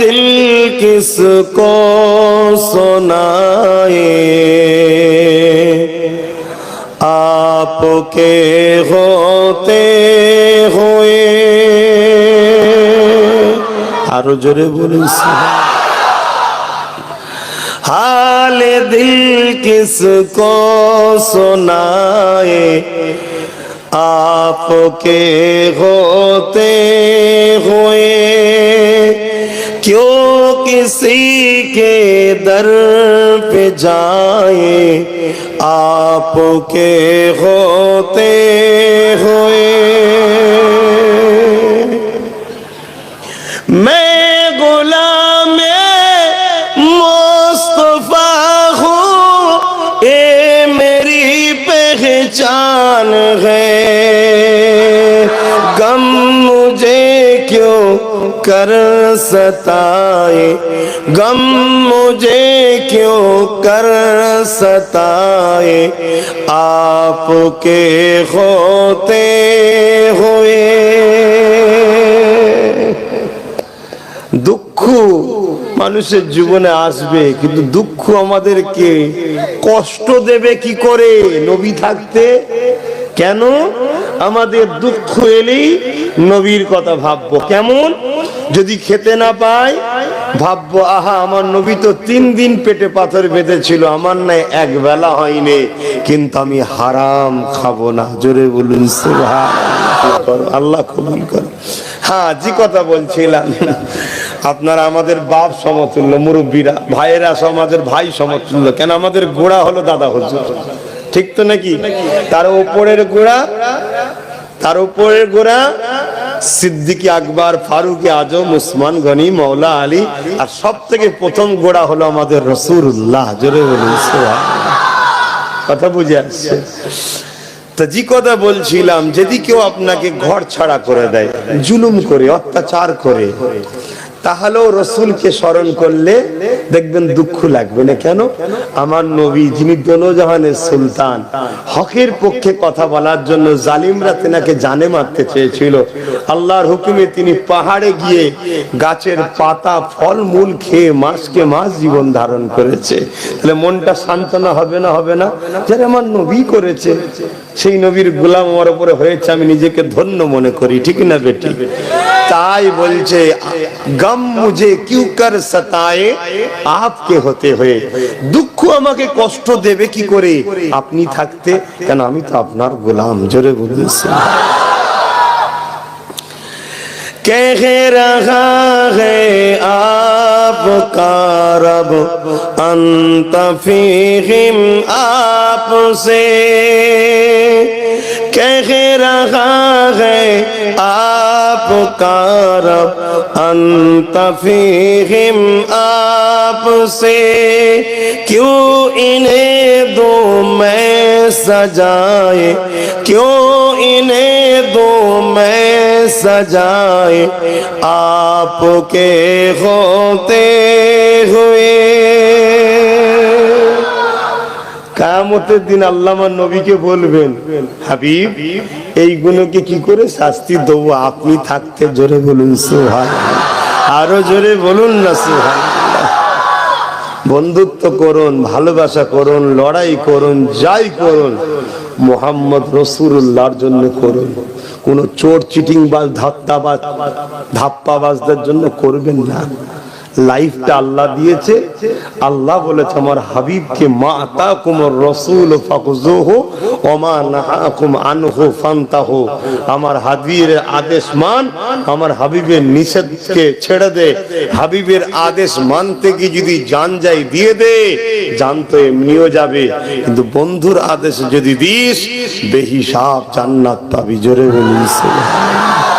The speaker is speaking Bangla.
दिल किसको सुनाए, आपके होते हुए। आरो जोरे बोलूं हाल दिल किसको सुनाए, आपके होते हुए। क्यों किसी के दर पे जाए, आपके होते हुए। मैं गुलाम मुस्तफा हूँ, ये मेरी पहचान है। गम मुझे क्यों कर सताए, गम मुझे क्यों कर सताए, आपके होते हुए। দুঃখ মানুষের জীবনে আসবে, কিন্তু দুঃখ আমাদেরকে কষ্ট দেবে কি করে নবী থাকতে? কেন? আমাদের দুঃখ এলেই নবীর কথা ভাববো। কেমন? যদি খেতে না পাই ভাববো, আহা আমার নবী তো 3 দিন পেটে পাথর বেঁধেছিল, আমার নাই এক বেলা হয়নি, কিন্তু আমি হারাম খাবো না। জোরে বলুন সুবহানাল্লাহ। আল্লাহ কবুল করো। হ্যাঁ, যে কথা বলছিলাম, আপনারা আমাদের বাপ সমতুল্য, মুরব্বীরা, ভাইয়েরা সমাজের ভাই সমতুল্য। কেন? আমাদের গোড়া হলো দাদা হুজুর, ঠিক তো নাকি? তার উপরের গোড়া সিদ্দিক আকবর, ফারুক আজম, উসমান গনি, মৌলা আলী, আর সব থেকে প্রথম গোড়া হলো আমাদের রাসূলুল্লাহ। জোরে বলুন সুবহানাল্লাহ। কথা বুঝে আসছে? তো যে কথা বলছিলাম, যদি কেউ আপনাকে ঘর ছাড়া করে দেয়, জুলুম করে, অত্যাচার করে, তাহলেও রসুলকে স্মরণ করলে দেখবেন দুঃখ লাগবে না। কেন? আমার নবী, যিনি দোনোজাহানের সুলতান, হকের পক্ষে কথা বলার জন্য জালিমরা তেনাকে জানে মারতে চেয়েছিল, আল্লাহর হুকুমে তিনি পাহাড়ে গিয়ে গাছের পাতা ফল মূল খেয়ে মাসকে মাস জীবন ধারণ করেছে। তাহলে মনটা সান্ত্বনা হবে না? হবে না? যারা আমার নবী করেছে, সেই নবীর গোলাম আমার উপরে হয়েছে, আমি নিজেকে ধন্য মনে করি, ঠিক না বেটি? তাই বলছে, গম মুঝে কিউ কর সতায়ে, আপকে হতে হয়ে। দুঃখ আমাকে কষ্ট দেবে কি করে আপনি থাকতে? কেন? আমি তো আপনার গোলাম। জোরে বলছি। कह रहा है आपका रब अंत फीहिम, आपसे कह रहा है आपका रब अंत फीहिम, आपसे। क्यों इन्हें दो मैं सजाए, क्यों इन्हें दो मैं सजाए, आपके होते हुए। কিয়ামতের দিন আল্লাহ আমার নবীকে বলবেন, হাবিব এই গুণকে কি করে শাস্তি দেবো আপনি থাকতে? জোরে বলুন সুবহানাল্লাহ। আরো জোরে বলুন না সুবহানাল্লাহ। বন্ধুত্ব করুন, ভালোবাসা করুন, লড়াই করুন, যাই করুন মুহাম্মদ রাসূলুল্লাহর জন্য করুন। কোন চোর চিটিং বাজ ধাপ্পাবাজদের জন্য করবেন না। লাইফটা আল্লাহ দিয়েছে, আল্লাহ বলেছে আমার হাবিবকে, মা আতাকুমুর রাসূল ফাখুযুহু ওয়া মা নাহাকুম আনহু ফান্তাহু। আমার হাবিবের আদেশ মান, আমার হাবিবের নিষেধকে ছেড়ে দে। হাবিবের আদেশ মানতে কি যদি জান যায় দিয়ে দে, জান তো এমনিও যাবে, কিন্তু বন্ধুর আদেশ যদি দিস বেহিসাব জান্নাত পাবি। জোরে বলুন সুবহানাল্লাহ।